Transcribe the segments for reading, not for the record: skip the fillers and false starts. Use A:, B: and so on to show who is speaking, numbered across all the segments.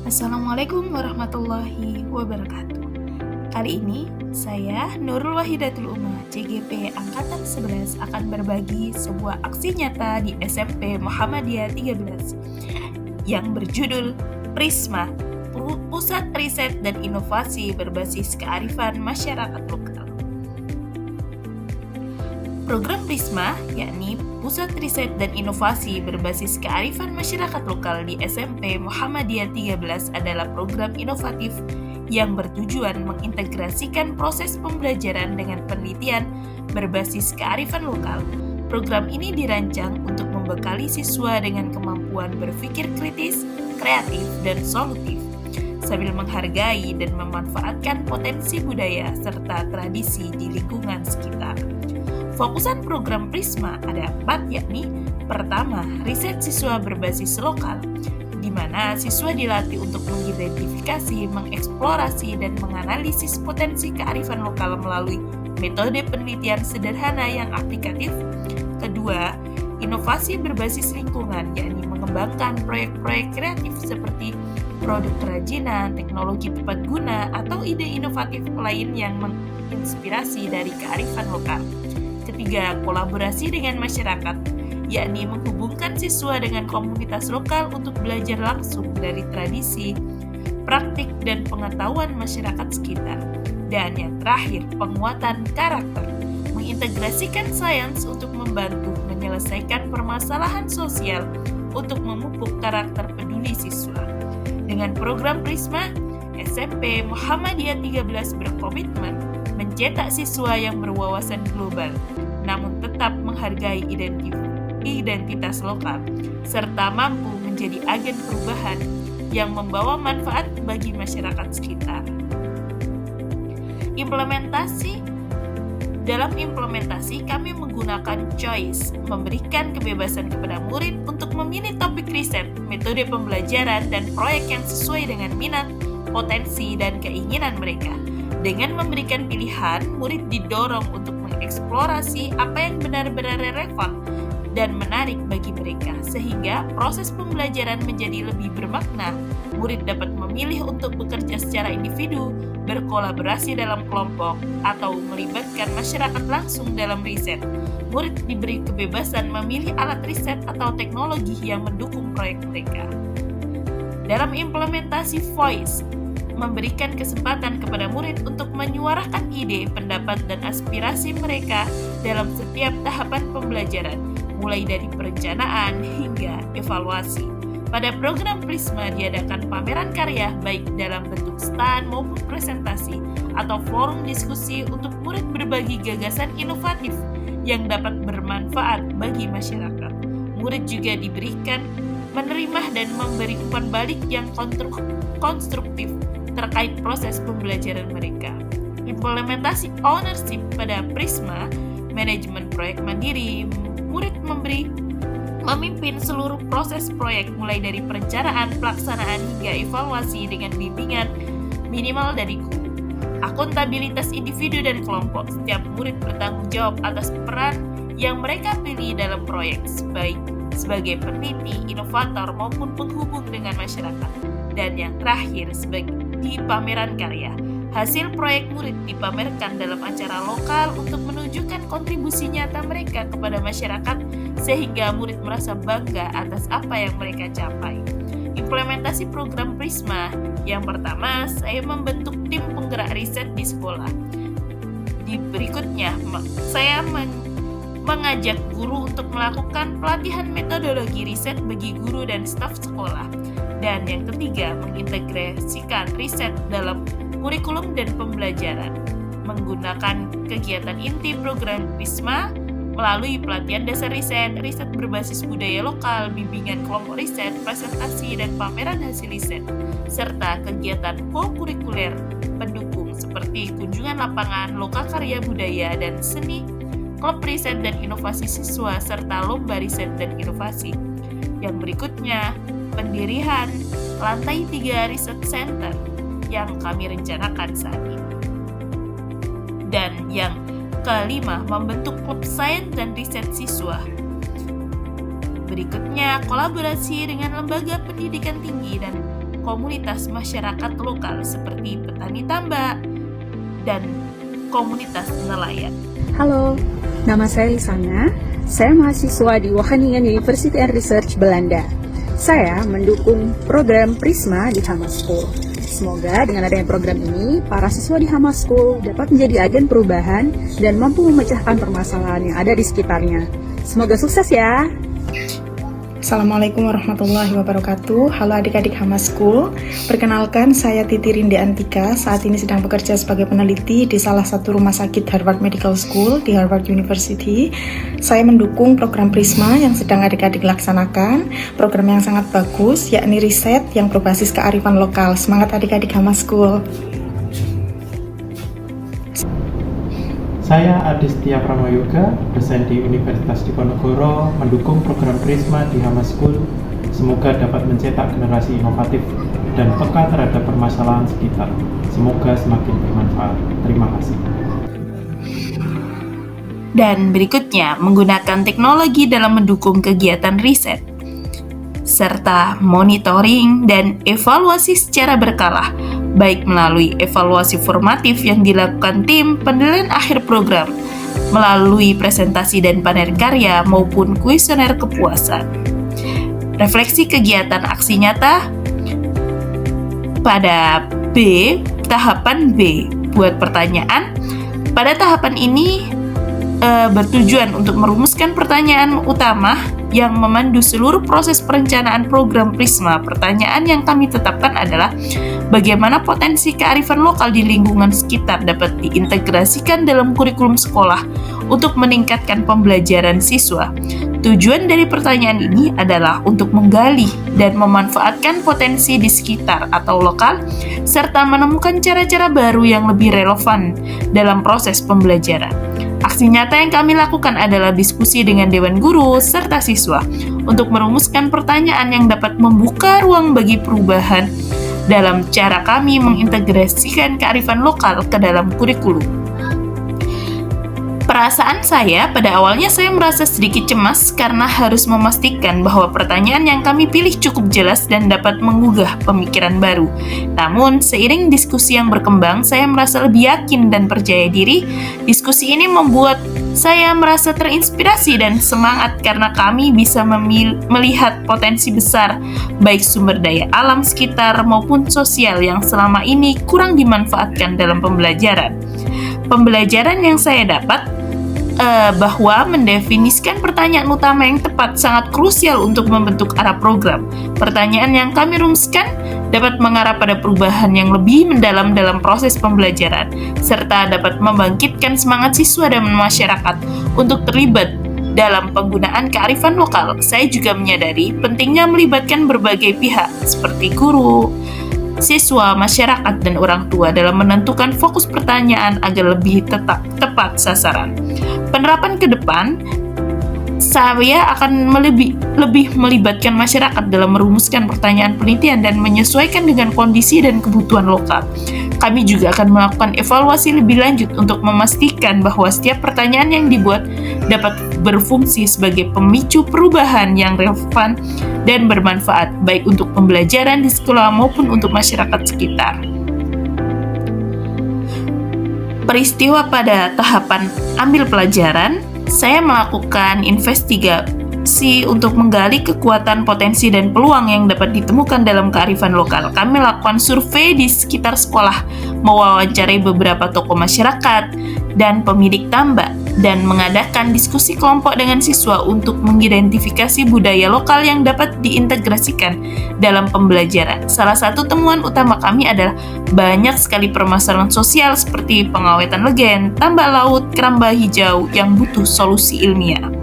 A: Assalamualaikum warahmatullahi wabarakatuh. Kali ini saya Nurul Wahidatul Uma CGP Angkatan 11 akan berbagi sebuah aksi nyata di SMP Muhammadiyah 13 yang berjudul Prisma, Pusat Riset dan Inovasi Berbasis Kearifan Masyarakat Lokal. Program Prisma, yakni Pusat Riset dan Inovasi Berbasis Kearifan Masyarakat Lokal di SMP Muhammadiyah 13 adalah program inovatif yang bertujuan mengintegrasikan proses pembelajaran dengan penelitian berbasis kearifan lokal. Program ini dirancang untuk membekali siswa dengan kemampuan berpikir kritis, kreatif, dan solutif, sambil menghargai dan memanfaatkan potensi budaya serta tradisi di lingkungan sekitar. Fokusan program Prisma ada 4, yakni pertama, riset siswa berbasis lokal, di mana siswa dilatih untuk mengidentifikasi, mengeksplorasi, dan menganalisis potensi kearifan lokal melalui metode penelitian sederhana yang aplikatif. Kedua, inovasi berbasis lingkungan, yakni mengembangkan proyek-proyek kreatif seperti produk kerajinan, teknologi tepat guna, atau ide inovatif lain yang menginspirasi dari kearifan lokal. Ketiga, kolaborasi dengan masyarakat, yakni menghubungkan siswa dengan komunitas lokal untuk belajar langsung dari tradisi, praktik, dan pengetahuan masyarakat sekitar. Dan yang terakhir, penguatan karakter, mengintegrasikan sains untuk membantu menyelesaikan permasalahan sosial untuk memupuk karakter peduli siswa. Dengan program Prisma, SMP Muhammadiyah 13 berkomitmen mencetak siswa yang berwawasan global, namun tetap menghargai identitas lokal, serta mampu menjadi agen perubahan yang membawa manfaat bagi masyarakat sekitar. Dalam implementasi, kami menggunakan choice, memberikan kebebasan kepada murid untuk memilih topik riset, metode pembelajaran, dan proyek yang sesuai dengan minat, potensi, dan keinginan mereka. Dengan memberikan pilihan, murid didorong untuk mengeksplorasi apa yang benar-benar relevan dan menarik bagi mereka, sehingga proses pembelajaran menjadi lebih bermakna. Murid dapat memilih untuk bekerja secara individu, berkolaborasi dalam kelompok, atau melibatkan masyarakat langsung dalam riset. Murid diberi kebebasan memilih alat riset atau teknologi yang mendukung proyek mereka. Dalam implementasi Voice, memberikan kesempatan kepada murid untuk menyuarakan ide, pendapat, dan aspirasi mereka dalam setiap tahapan pembelajaran, mulai dari perencanaan hingga evaluasi. Pada program Prisma diadakan pameran karya baik dalam bentuk stand maupun presentasi atau forum diskusi untuk murid berbagi gagasan inovatif yang dapat bermanfaat bagi masyarakat. Murid juga diberikan menerima dan memberi umpan balik yang konstruktif terkait proses pembelajaran mereka. Implementasi ownership pada Prisma, manajemen proyek mandiri, murid memimpin seluruh proses proyek mulai dari perencanaan, pelaksanaan, hingga evaluasi dengan bimbingan minimal dari guru. Akuntabilitas individu dan kelompok, setiap murid bertanggung jawab atas peran yang mereka pilih dalam proyek, baik sebagai peneliti, inovator, maupun penghubung dengan masyarakat. Dan yang terakhir, di pameran karya, hasil proyek murid dipamerkan dalam acara lokal untuk menunjukkan kontribusi nyata mereka kepada masyarakat, sehingga murid merasa bangga atas apa yang mereka capai. Implementasi program Prisma, yang pertama, saya membentuk tim penggerak riset di sekolah. Di berikutnya, saya mengajak guru untuk melakukan pelatihan metodologi riset bagi guru dan staf sekolah. Dan yang ketiga, mengintegrasikan riset dalam kurikulum dan pembelajaran, menggunakan kegiatan inti program Prisma melalui pelatihan dasar riset, riset berbasis budaya lokal, bimbingan kelompok riset, presentasi dan pameran hasil riset, serta kegiatan co-kurikuler pendukung seperti kunjungan lapangan, lokakarya budaya dan seni, klub riset dan inovasi siswa, serta lomba riset dan inovasi. Yang berikutnya, pendirian lantai 3 Research Center yang kami rencanakan saat ini. Dan yang kelima, membentuk klub sains dan riset siswa. Berikutnya, kolaborasi dengan lembaga pendidikan tinggi dan komunitas masyarakat lokal seperti petani tambak dan komunitas nelayan.
B: Halo, nama saya Lisana. Saya mahasiswa di Wageningen University and Research Belanda. Saya mendukung program Prisma di Hama School. Semoga dengan adanya program ini, para siswa di Hama School dapat menjadi agen perubahan dan mampu memecahkan permasalahan yang ada di sekitarnya. Semoga sukses ya!
C: Assalamualaikum warahmatullahi wabarakatuh. Halo adik-adik Hama School. Perkenalkan, saya Titi Rinde Antika. Saat ini sedang bekerja sebagai peneliti di salah satu rumah sakit Harvard Medical School di Harvard University. Saya mendukung program Prisma yang sedang adik-adik laksanakan. Program yang sangat bagus, yakni riset yang berbasis kearifan lokal. Semangat adik-adik Hama School.
D: Saya Adistia Pramoyoga, dosen di Universitas Diponegoro, mendukung program Prisma di Hama School. Semoga dapat mencetak generasi inovatif dan peka terhadap permasalahan sekitar. Semoga semakin bermanfaat. Terima kasih.
A: Dan berikutnya, menggunakan teknologi dalam mendukung kegiatan riset, serta monitoring dan evaluasi secara berkala, baik melalui evaluasi formatif yang dilakukan tim penilaian akhir program, melalui presentasi dan pamer karya maupun kuesioner kepuasan. Refleksi kegiatan aksi nyata pada tahapan B, buat pertanyaan. Pada tahapan ini bertujuan untuk merumuskan pertanyaan utama yang memandu seluruh proses perencanaan program Prisma. Pertanyaan yang kami tetapkan adalah bagaimana potensi kearifan lokal di lingkungan sekitar dapat diintegrasikan dalam kurikulum sekolah untuk meningkatkan pembelajaran siswa. Tujuan dari pertanyaan ini adalah untuk menggali dan memanfaatkan potensi di sekitar atau lokal, serta menemukan cara-cara baru yang lebih relevan dalam proses pembelajaran. Aksi nyata yang kami lakukan adalah diskusi dengan dewan guru serta siswa untuk merumuskan pertanyaan yang dapat membuka ruang bagi perubahan dalam cara kami mengintegrasikan kearifan lokal ke dalam kurikulum. Perasaan saya, pada awalnya saya merasa sedikit cemas karena harus memastikan bahwa pertanyaan yang kami pilih cukup jelas dan dapat menggugah pemikiran baru. Namun, seiring diskusi yang berkembang, saya merasa lebih yakin dan percaya diri. Diskusi ini membuat saya merasa terinspirasi dan semangat karena kami bisa melihat potensi besar, baik sumber daya alam sekitar maupun sosial yang selama ini kurang dimanfaatkan dalam pembelajaran. Pembelajaran yang saya dapat bahwa mendefinisikan pertanyaan utama yang tepat sangat krusial untuk membentuk arah program. Pertanyaan yang kami rumuskan dapat mengarah pada perubahan yang lebih mendalam dalam proses pembelajaran, serta dapat membangkitkan semangat siswa dan masyarakat untuk terlibat dalam penggunaan kearifan lokal. Saya juga menyadari pentingnya melibatkan berbagai pihak seperti guru, siswa, masyarakat, dan orang tua dalam menentukan fokus pertanyaan agar lebih tepat sasaran. Penerapan ke depan, saya akan lebih melibatkan masyarakat dalam merumuskan pertanyaan penelitian dan menyesuaikan dengan kondisi dan kebutuhan lokal. Kami juga akan melakukan evaluasi lebih lanjut untuk memastikan bahwa setiap pertanyaan yang dibuat dapat berfungsi sebagai pemicu perubahan yang relevan dan bermanfaat, baik untuk pembelajaran di sekolah maupun untuk masyarakat sekitar. Peristiwa pada tahapan ambil pelajaran, saya melakukan investigasi untuk menggali kekuatan, potensi, dan peluang yang dapat ditemukan dalam kearifan lokal. Kami melakukan survei di sekitar sekolah, mewawancarai beberapa tokoh masyarakat dan pemilik tambak, dan mengadakan diskusi kelompok dengan siswa untuk mengidentifikasi budaya lokal yang dapat diintegrasikan dalam pembelajaran. Salah satu temuan utama kami adalah banyak sekali permasalahan sosial seperti pengawetan legen, tambak laut, keramba hijau yang butuh solusi ilmiah.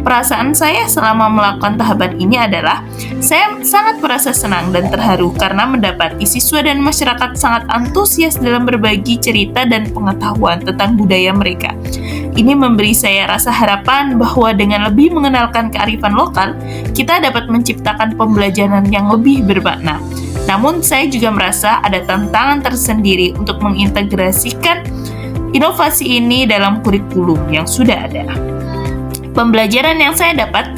A: Perasaan saya selama melakukan tahapan ini adalah saya sangat merasa senang dan terharu karena mendapati siswa dan masyarakat sangat antusias dalam berbagi cerita dan pengetahuan tentang budaya mereka. Ini memberi saya rasa harapan bahwa dengan lebih mengenalkan kearifan lokal, kita dapat menciptakan pembelajaran yang lebih bermakna. Namun, saya juga merasa ada tantangan tersendiri untuk mengintegrasikan inovasi ini dalam kurikulum yang sudah ada. Pembelajaran yang saya dapat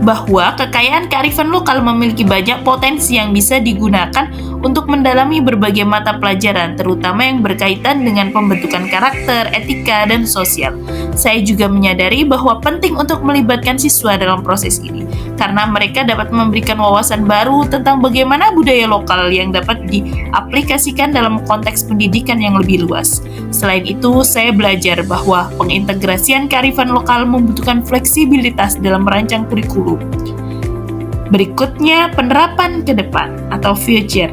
A: bahwa kekayaan kearifan lokal memiliki banyak potensi yang bisa digunakan untuk mendalami berbagai mata pelajaran, terutama yang berkaitan dengan pembentukan karakter, etika, dan sosial. Saya juga menyadari bahwa penting untuk melibatkan siswa dalam proses ini, karena mereka dapat memberikan wawasan baru tentang bagaimana budaya lokal yang dapat diaplikasikan dalam konteks pendidikan yang lebih luas. Selain itu, saya belajar bahwa pengintegrasian kearifan lokal membutuhkan fleksibilitas dalam merancang kurikulum. Berikutnya, penerapan ke depan atau future.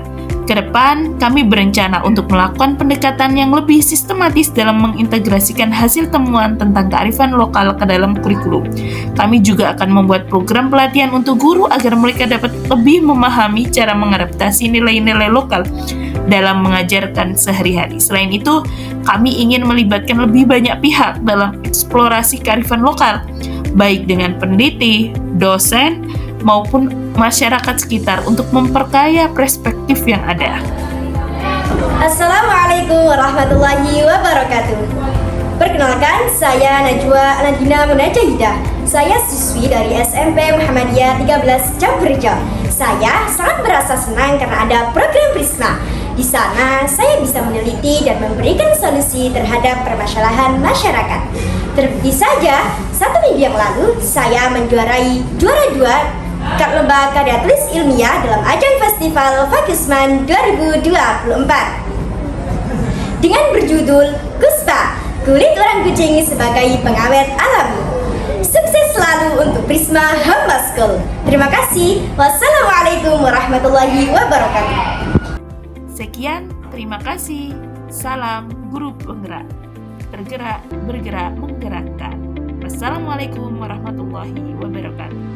A: Ke depan, kami berencana untuk melakukan pendekatan yang lebih sistematis dalam mengintegrasikan hasil temuan tentang kearifan lokal ke dalam kurikulum. Kami juga akan membuat program pelatihan untuk guru agar mereka dapat lebih memahami cara mengadaptasi nilai-nilai lokal dalam mengajarkan sehari-hari. Selain itu, kami ingin melibatkan lebih banyak pihak dalam eksplorasi kearifan lokal, baik dengan peneliti, dosen, maupun masyarakat sekitar untuk memperkaya perspektif yang ada.
E: Assalamualaikum warahmatullahi wabarakatuh. Perkenalkan, saya Najwa Nadina Munajahidah. Saya siswi dari SMP Muhammadiyah 13 Camberjo. Saya sangat merasa senang karena ada program Prisma. Di sana, saya bisa meneliti dan memberikan solusi terhadap permasalahan masyarakat. Terbukti saja, 1 minggu yang lalu, saya menjuarai juara 2 lomba karya tulis ilmiah dalam ajang Festival Fakisman 2024 dengan berjudul Kuspa, Kulit Orang Kucing sebagai Pengawet Alami. Sukses selalu untuk Prisma Hamba School. Terima kasih. Wassalamualaikum warahmatullahi wabarakatuh.
A: Sekian, terima kasih. Salam Guru Penggerak. Tergerak, bergerak, menggerakkan. Wassalamualaikum warahmatullahi wabarakatuh.